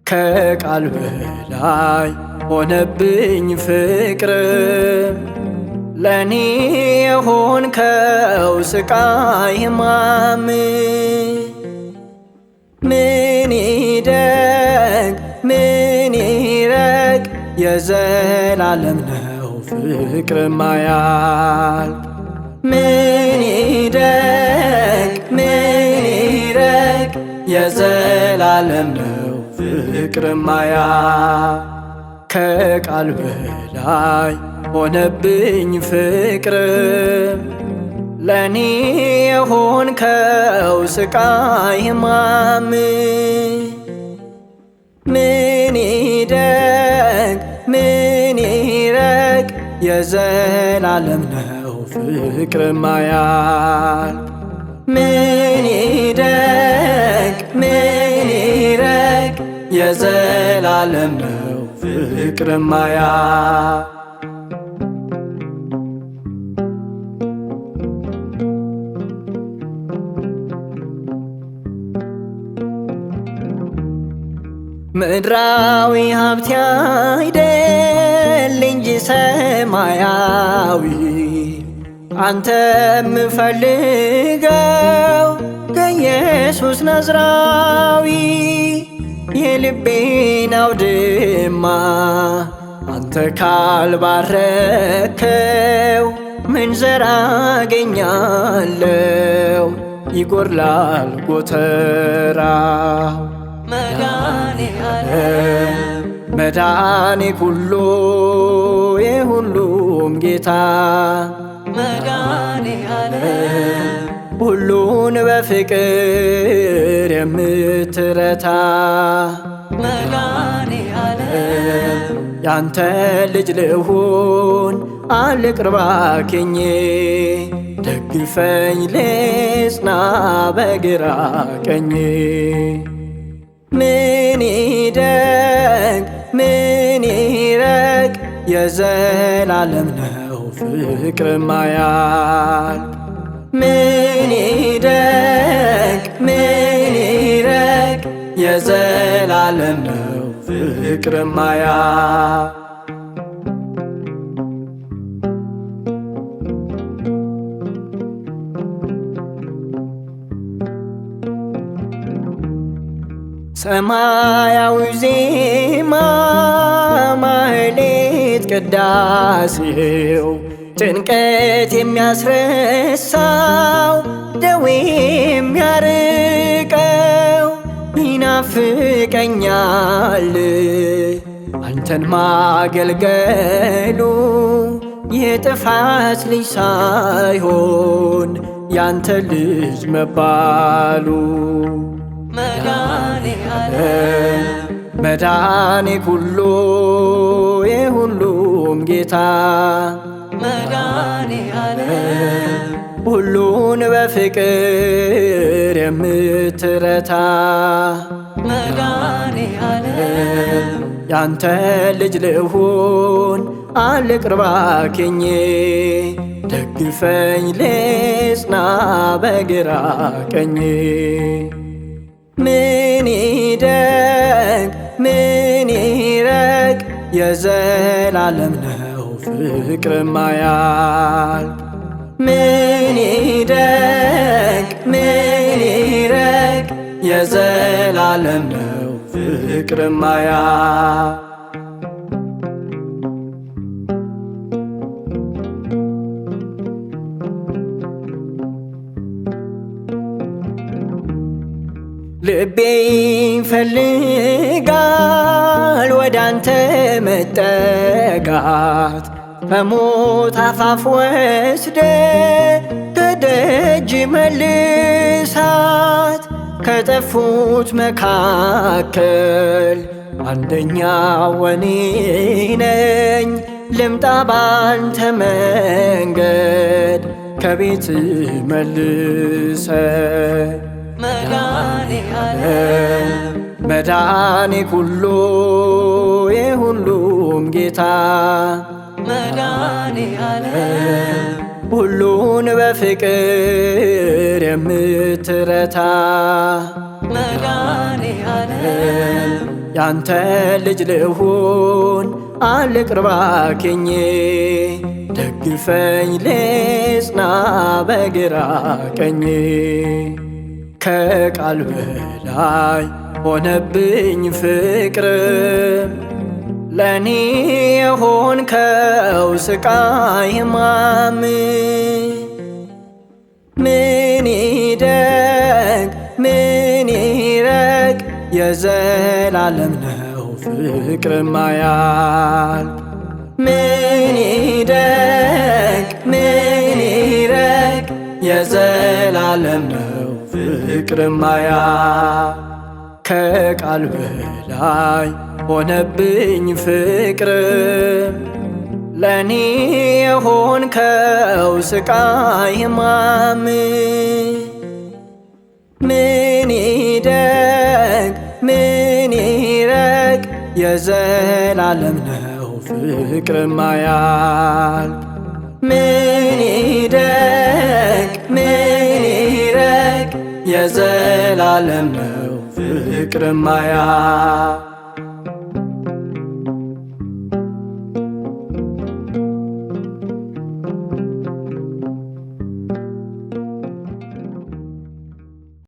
ከቃል በላይ ሆነብኝ ፍቅር ለኔ የሆንከው ስቃይ ሕማም ምን ይደግ ምን ይረግ የዘላለም ነው ፍቅር ማያልቅ ምን ይደግ ምን ይረግ የዘላለም ነው ፍቅር ማያልቅ ከቃል በላይ ሆነብኝ ፍቅር ለኔ የሆንከው ስቃይ ሕማም ምን ይደግ ምን ይረግ የዘላለም ነው ፍቅር ማያልቅ ምን ይደግ ምን ይረግ የዘላለም ነው ፍቅር ማያልቅ ምድራዊ ሀብት አይደል እንጂ ሰማያዊ አንተ ምፈልገው ከኢየሱስ ናዝራዊ የልቤን አውድማ አንተ ካልባረከው ምን ዘር አገኛለው? ይጎድላል ጎተራው መድኃኔ ኩሉ የሁሉም ጌታ መድኃኔዓለም ሁሉን በፍቅር የምትረታ መድኃኔዓለም ያንተ ልጅ ልሁን አልቅርባክኝ ደግፈኝ ልጽና በግራ ቀኝ ምን ይደግ ምን ይረግ የዘላለም ነው ፍቅር ማያልቅ ምን ይደግ ምን ይረግ የዘላለም ነው ፍቅር ማያልቅ ሰማያዊ ዜማ ማህሌት ቅዳሴው ጭንቀት የሚያስረሳው ደዌ የሚያርቀው ይናፍቀኛል አንተን ማገልገሉ የጥፋት ልጅ ሳይሆን ያንተ ልጅ መባሉ መድኃኔ ኩሉ የሁሉም ጌታ መድኃኔዓለም ሁሉን በፍቅር የምትረታ መድኃኔዓለም ያንተ ልጅ ልሁን አልቅርባክኝ ደግፈኝ ልጽና በግራ ቀኝ ምን ይደግ ምን ይረግ የዘላለም ነው ፍቅር ማያልቅ ምን ይደግ ምን ይረግ የዘላለም ነው ፍቅር ማያልቅ ልቤ ይፈልጋል ወዳንተ መጠጋት ከሞት አፋፍ ወስደ ከደጅ መልሳት ከጠፉት መካከል አንደኛው እኔ ነኝ ልምጣ ባንተ መንገድ ከቤት መልሰ መድኃኔ ኩሉ የሁሉም ጌታ መድኃኔዓለም ሁሉን በፍቅር የምትረታ መድኃኔዓለም ያንተ ልጅ ልሁን አልቅርባክኝ ደግፈኝ ልጽና በግራ ቀኝ ከቃል በላይ ሆነብኝ ፍቅር ለኔ የሆንከው ስቃይ ሕማም ምን ይደግ ምን ይረቅ የዘላለም ነው ፍቅር ማያልቅ ምን ይደግ ምን ይረቅ የዘላለም ነው ፍቅር ማያልቅ ከቃል በላይ ሆነብኝ ፍቅር ለኔ የሆንከው ስቃይ ሕማም ምን ይደግ ምን ይረቅ የዘላለም ነው ፍቅር ማያልቅ ምን ይደግ ምን ይረቅ የዘላለም ነው ፍቅር ማያልቅ